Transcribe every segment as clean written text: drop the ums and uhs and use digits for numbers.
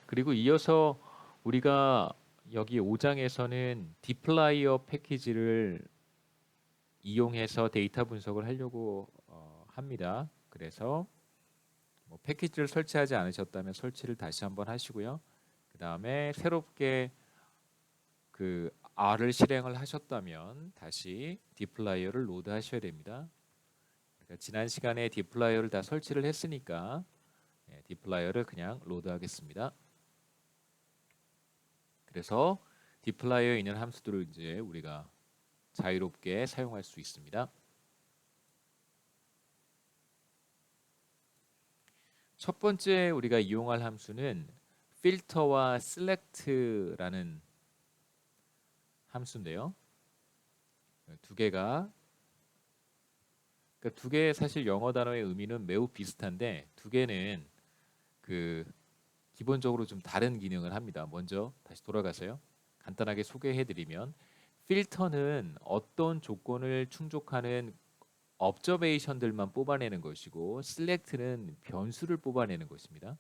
그리고 이어서 우리가 여기 5장에서는 디플라이어 패키지를 이용해서 데이터 분석을 하려고 합니다. 그래서 뭐 패키지를 설치하지 않으셨다면 설치를 다시 한번 하시고요. 그 다음에 새롭게 그 R을 실행을 하셨다면 다시 디플라이어를 로드 하셔야 됩니다. 그러니까 지난 시간에 디플라이어를 다 설치를 했으니까 디플라이어를 그냥 로드 하겠습니다. 그래서 디플라이어에 있는 함수들을 이제 우리가 자유롭게 사용할 수 있습니다. 첫 번째 우리가 이용할 함수는 filter와 select라는 함수인데요. 두 개가 그러니까 두 개의 사실 영어 단어의 의미는 매우 비슷한데 두 개는 그 기본적으로 좀 다른 기능을 합니다. 먼저 다시 돌아가서요. 간단하게 소개해드리면 필터는 어떤 조건을 충족하는 observation들만 뽑아내는 것이고 select는 변수를 뽑아내는 것입니다.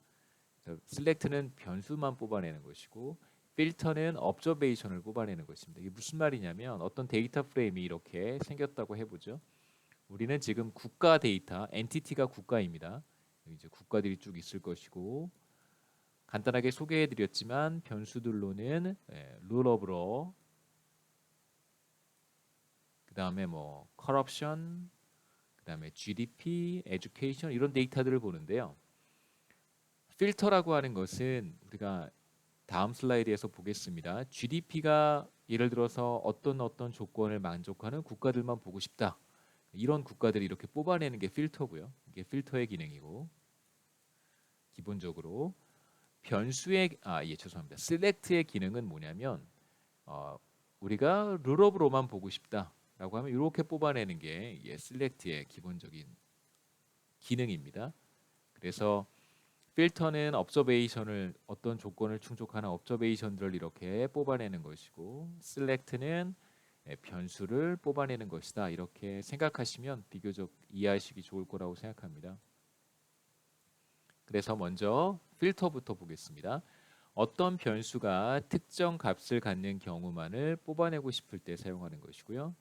select는 변수만 뽑아내는 것이고 filter는 observation을 뽑아내는 것입니다. 이게 무슨 말이냐면 어떤 데이터 프레임이 이렇게 생겼다고 해보죠. 우리는 지금 국가 데이터, 엔티티가 국가입니다. 이제 국가들이 쭉 있을 것이고 간단하게 소개해드렸지만 변수들로는 rule of law, 그 다음에 뭐 corruption, 그 다음에 GDP, education 이런 데이터들을 보는데요. 필터라고 하는 것은 우리가 다음 슬라이드에서 보겠습니다. GDP가 예를 들어서 어떤 조건을 만족하는 국가들만 보고 싶다. 이런 국가들을 이렇게 뽑아내는 게 필터고요. 이게 필터의 기능이고 기본적으로 변수의 죄송합니다. select의 기능은 뭐냐면 우리가 rule of law만 보고 싶다라고 하면 이렇게 뽑아내는 게 select의 기본적인 기능입니다. 그래서 필터는 observation을 어떤 조건을 충족하는 observation들을 이렇게 뽑아내는 것이고 select는 변수를 뽑아내는 것이다. 이렇게 생각하시면 비교적 이해하시기 좋을 거라고 생각합니다. 그래서 먼저 필터부터 보겠습니다. 어떤 변수가 특정 값을 갖는 경우만을 뽑아내고 싶을 때 사용하는 것이고요.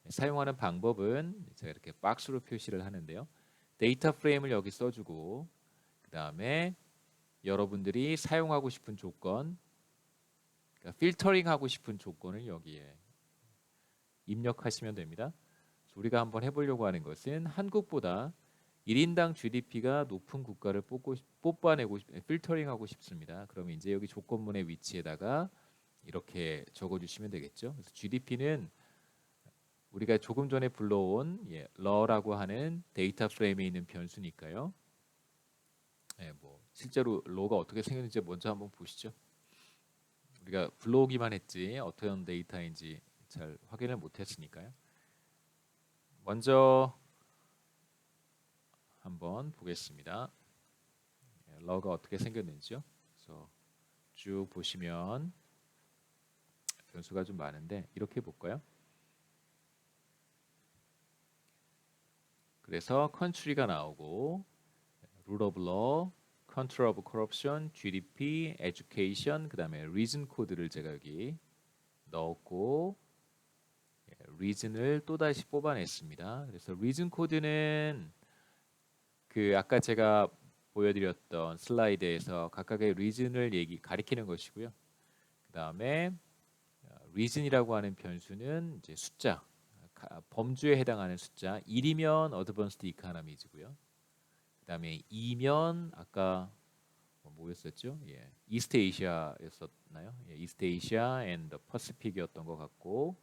사용하는 방법은 제가 이렇게 박스로 표시를 하는데요. 데이터 프레임을 여기 써주고 그 다음에 여러분들이 사용하고 싶은 조건, 그러니까 필터링 하고 싶은 조건을 여기에 입력하시면 됩니다. 우리가 한번 해보려고 하는 것은 한국보다 1인당 GDP가 높은 국가를 뽑아내고 필터링하고 싶습니다. 그러면 이제 여기 조건문의 위치에다가 이렇게 적어주시면 되겠죠. 그래서 GDP는 우리가 조금 전에 불러온 law라고 하는 데이터 프레임에 있는 변수니까요. 뭐 실제로 law가 어떻게 생겼는지 먼저 한번 보시죠. 우리가 불러오기만 했지 어떤 데이터인지 잘 확인을 못했으니까요. 먼저 한번 보겠습니다. law가 어떻게 생겼는지요. 그래서 쭉 보시면 변수가 좀 많은데 이렇게 볼까요? 그래서 country가 나오고 rule of law, control of corruption, GDP, education, 그 다음에 reason 코드를 제가 여기 넣었고 reason을 또다시 뽑아냈습니다. 그래서 reason 코드는 그 아까 제가 보여드렸던 슬라이드에서 각각의 reason을 가리키는 것이고요. 그 다음에 reason이라고 하는 변수는 이제 숫자, 범주에 해당하는 숫자 1이면 어드밴스드 이코노미즈고요. 그 다음에 2면 아까 뭐였었죠? 이스트 에이시아였었나요? 이스트 에이시아 앤 더 퍼시픽이었던 것 같고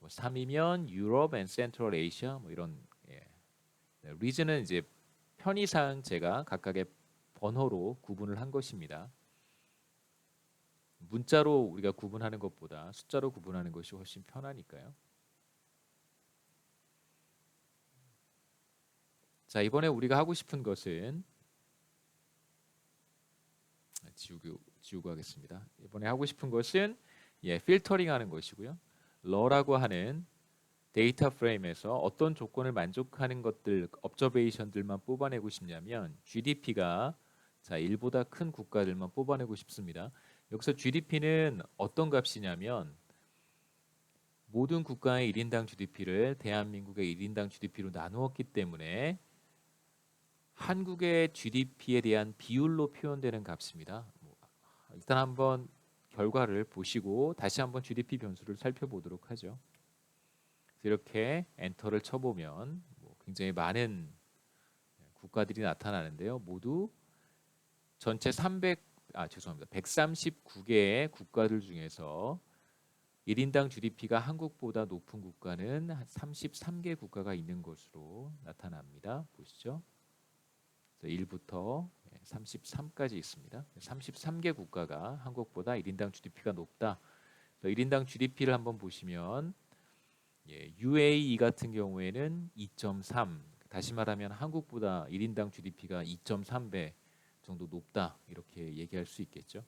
3이면 유럽 앤 센트럴 에이시아 뭐 이런 리즌은 이제 편의상 제가 각각의 번호로 구분을 한 것입니다. 문자로 우리가 구분하는 것보다 숫자로 구분하는 것이 훨씬 편하니까요. 자, 이번에 우리가 하고 싶은 것은 지우고 하겠습니다. 이번에 하고 싶은 것은 필터링 하는 것이고요. law라고 하는 데이터 프레임에서 어떤 조건을 만족하는 것들, observation들만 뽑아내고 싶냐면 GDP가 자, 1보다 큰 국가들만 뽑아내고 싶습니다. 여기서 GDP는 어떤 값이냐면 모든 국가의 1인당 GDP를 대한민국의 1인당 GDP로 나누었기 때문에 한국의 GDP에 대한 비율로 표현되는 값입니다. 일단 한번 결과를 보시고 다시 한번 GDP 변수를 살펴보도록 하죠. 이렇게 엔터를 쳐보면 굉장히 많은 국가들이 나타나는데요. 모두 전체 139개의 국가들 중에서 1인당 GDP가 한국보다 높은 국가는 한 33개 국가가 있는 것으로 나타납니다. 보시죠. 1부터 33까지 있습니다. 33개 국가가 한국보다 1인당 GDP가 높다. 1인당 GDP를 한번 보시면 UAE 같은 경우에는 2.3, 다시 말하면 한국보다 1인당 GDP가 2.3배 정도 높다 이렇게 얘기할 수 있겠죠.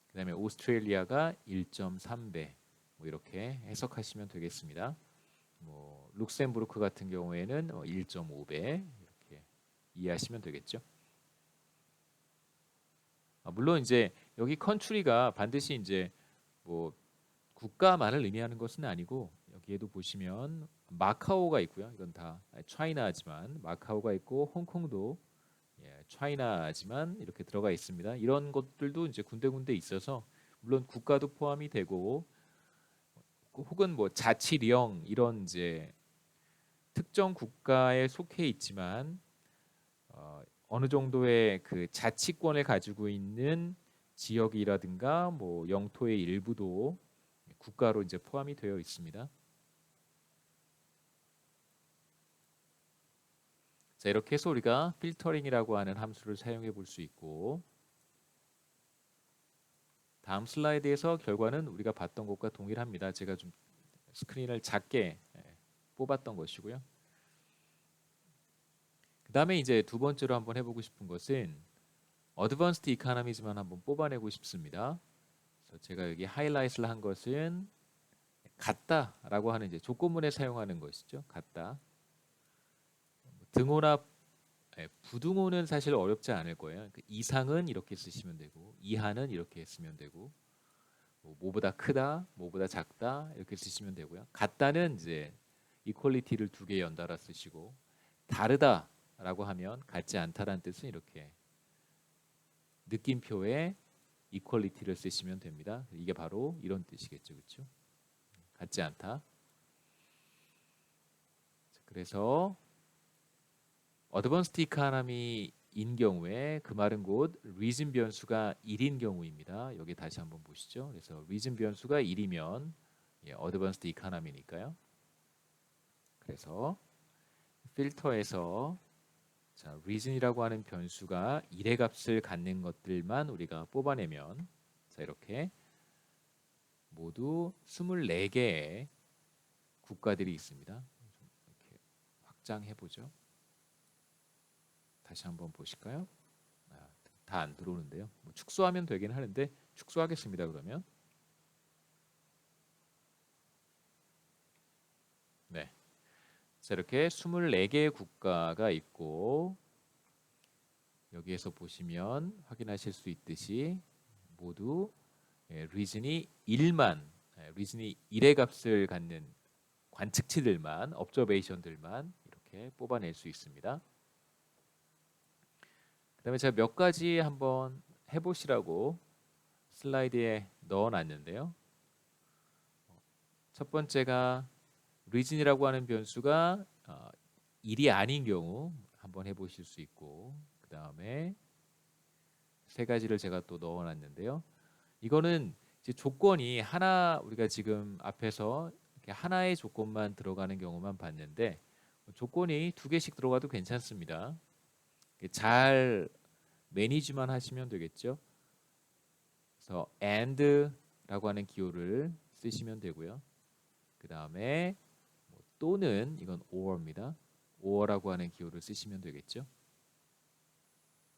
그 다음에 오스트레일리아가 1.3배 이렇게 해석하시면 되겠습니다. 룩셈부르크 같은 경우에는 1.5배 이렇게 이해하시면 되겠죠. 물론 이제 여기 컨트리가 반드시 이제 국가만을 의미하는 것은 아니고 여기에도 보시면 마카오가 있고요. 이건 다 차이나지만 마카오가 있고 홍콩도 차이나지만 이렇게 들어가 있습니다. 이런 것들도 이제 군데군데 있어서 물론 국가도 포함이 되고 혹은 자치령 이런 이제 특정 국가에 속해 있지만 어느 정도의 그 자치권을 가지고 있는 지역이라든가 영토의 일부도 국가로 이제 포함이 되어 있습니다. 자, 이렇게 해서 우리가 필터링이라고 하는 함수를 사용해 볼 수 있고 다음 슬라이드에서 결과는 우리가 봤던 것과 동일합니다. 제가 좀 스크린을 작게 뽑았던 것이고요. 그 다음에 이제 두 번째로 한번 해보고 싶은 것은 어드밴스드 이코노미즈만 한번 뽑아내고 싶습니다. 그래서 제가 여기 하이라이트를 한 것은 같다라고 하는 이제 조건문에 사용하는 것이죠. 같다. 등호나 부등호는 사실 어렵지 않을 거예요. 그 이상은 이렇게 쓰시면 되고 이하는 이렇게 쓰면 되고 뭐보다 크다, 뭐보다 작다 이렇게 쓰시면 되고요. 같다는 이제 이퀄리티를 두 개 연달아 쓰시고 다르다라고 하면 같지 않다라는 뜻은 이렇게 느낌표에 이퀄리티를 쓰시면 됩니다. 이게 바로 이런 뜻이겠죠, 그렇죠? 같지 않다. 그래서 어드밴스드 이코노미인 경우에 그 말은 곧 리즌 변수가 1인 경우입니다. 여기 다시 한번 보시죠. 그래서 리즌 변수가 1이면 어드밴스드 이코노미니까요. 그래서 필터에서 자, 리즌이라고 하는 변수가 1의 값을 갖는 것들만 우리가 뽑아내면 자, 이렇게 모두 24개의 국가들이 있습니다. 이렇게 확장해 보죠. 다시 한번 보실까요? 다 안 들어오는데요. 축소하면 되긴 하는데 축소하겠습니다. 그러면 네, 자, 이렇게 24개의 국가가 있고 여기에서 보시면 확인하실 수 있듯이 모두 리즌이 1만 리즌이 1의 값을 갖는 관측치들만 observation들만 이렇게 뽑아낼 수 있습니다. 그 다음에 제가 몇 가지 한번 해보시라고 슬라이드에 넣어놨는데요. 첫 번째가 리즌이라고 하는 변수가 1이 아닌 경우 한번 해보실 수 있고 그 다음에 세 가지를 제가 또 넣어놨는데요. 이거는 이제 조건이 하나 우리가 지금 앞에서 이렇게 하나의 조건만 들어가는 경우만 봤는데 조건이 두 개씩 들어가도 괜찮습니다. 잘 매니지만 하시면 되겠죠. 그래서 and라고 하는 기호를 쓰시면 되고요. 그 다음에 또는 이건 or입니다. or라고 하는 기호를 쓰시면 되겠죠.